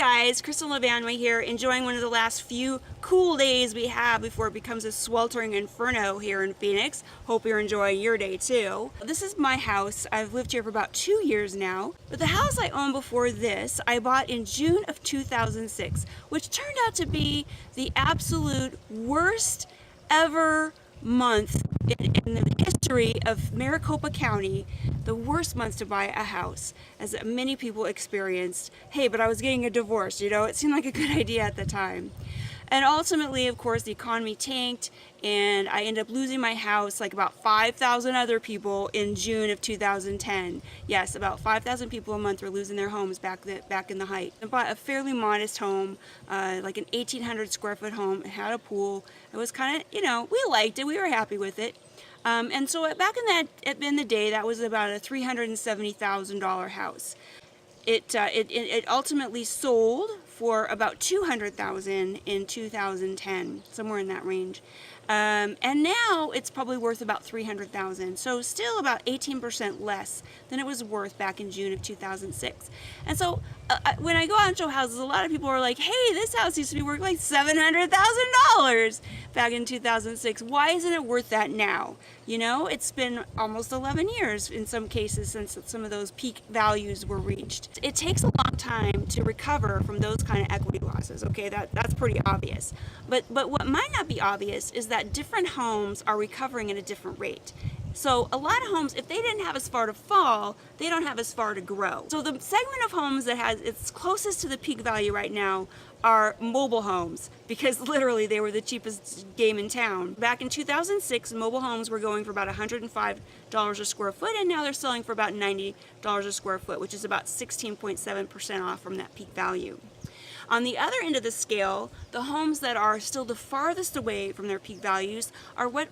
guys, Kristin LaVanway here, enjoying one of the last few cool days we have before it becomes a sweltering inferno here in Phoenix. Hope you're enjoying your day too. This is my house. I've lived here for about 2 years now, but the house I owned before this, I bought in June of 2006, which turned out to be the absolute worst ever month in the history of Maricopa County, the worst months to buy a house, as many people experienced. Hey, but I was getting a divorce, you know, it seemed like a good idea at the time. And ultimately, of course, the economy tanked, and I ended up losing my house like about 5,000 other people in June of 2010. Yes, about 5,000 people a month were losing their homes back in the height. I bought a fairly modest home, like an 1,800 square foot home. It had a pool. It was kind of, you know, we liked it. We were happy with it. And so back in the day, that was about a $370,000 house. It ultimately sold for about $200,000 in 2010, somewhere in that range. And now it's probably worth about $300,000, so still about 18% less than it was worth back in June of 2006. And so when I go out and show houses, a lot of people are like, hey, this house used to be worth like $700,000 back in 2006. Why isn't it worth that now? You know, it's been almost 11 years in some cases since some of those peak values were reached. It takes a long time to recover from those kind of equity losses, okay? That's pretty obvious. But what might not be obvious is that different homes are recovering at a different rate. So a lot of homes, if they didn't have as far to fall, they don't have as far to grow. So the segment of homes that has it's closest to the peak value right now are mobile homes, because literally they were the cheapest game in town. Back in 2006, mobile homes were going for about $105 a square foot, and now they're selling for about $90 a square foot, which is about 16.7% off from that peak value. On the other end of the scale, the homes that are still the farthest away from their peak values are what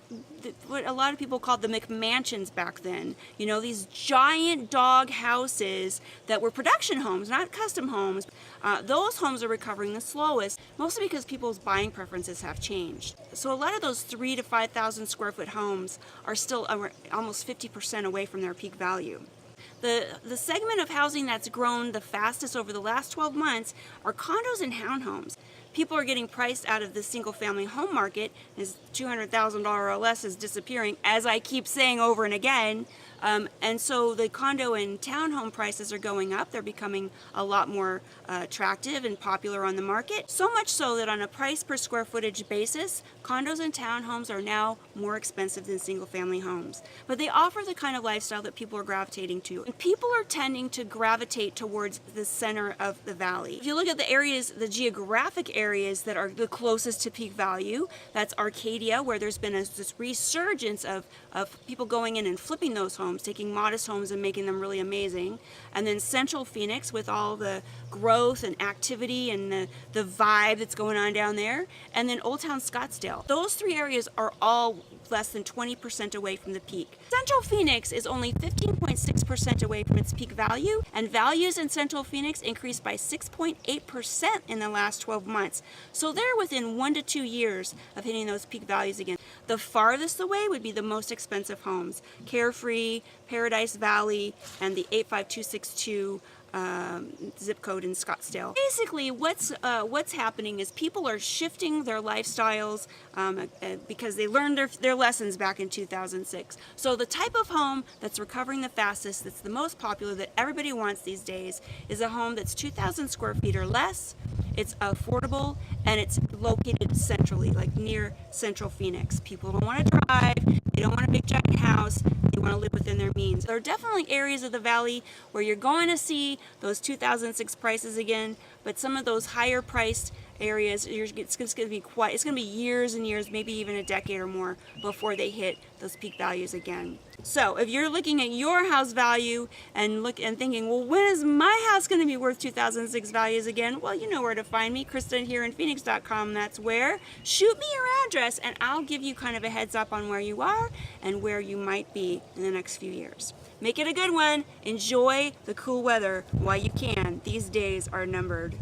a lot of people called the McMansions back then. You know, these giant dog houses that were production homes, not custom homes. Those homes are recovering the slowest, mostly because people's buying preferences have changed. So a lot of those 3,000 to 5,000 square foot homes are still almost 50% away from their peak value. The segment of housing that's grown the fastest over the last 12 months are condos and townhomes. People are getting priced out of the single-family home market as $200,000 or less is disappearing, as I keep saying over and again. And so the condo and townhome prices are going up. They're becoming a lot more attractive and popular on the market. So much so that on a price per square footage basis, condos and townhomes are now more expensive than single-family homes. But they offer the kind of lifestyle that people are gravitating to. And people are tending to gravitate towards the center of the valley. If you look at the areas, the geographic areas that are the closest to peak value, that's Arcadia, where there's been this resurgence of people going in and flipping those homes, taking modest homes and making them really amazing. And then Central Phoenix with all the growth and activity and the vibe that's going on down there. And then Old Town Scottsdale. Those three areas are all less than 20% away from the peak. Central Phoenix is only 15.6% away from its peak value, and values in Central Phoenix increased by 6.8% in the last 12 months. So they're within 1 to 2 years of hitting those peak values again. The farthest away would be the most expensive homes: Carefree, Paradise Valley, and the 85262 zip code in Scottsdale. Basically, what's happening is people are shifting their lifestyles because they learned their lessons back in 2006. So the type of home that's recovering the fastest, that's the most popular, that everybody wants these days, is a home that's 2,000 square feet or less. It's affordable, and it's located centrally, like near Central Phoenix. People don't want to drive, they don't want a big giant house, they want to live within their means. There are definitely areas of the valley where you're going to see those 2006 prices again, but some of those higher priced areas, it's going to be years and years, maybe even a decade or more before they hit those peak values again. So if you're looking at your house value and thinking, well, when is my house going to be worth 2006 values again? Well, you know where to find me, KristinHereInPhoenix.com. That's where. Shoot me your address, and I'll give you kind of a heads up on where you are and where you might be in the next few years. Make it a good one. Enjoy the cool weather while you can. These days are numbered.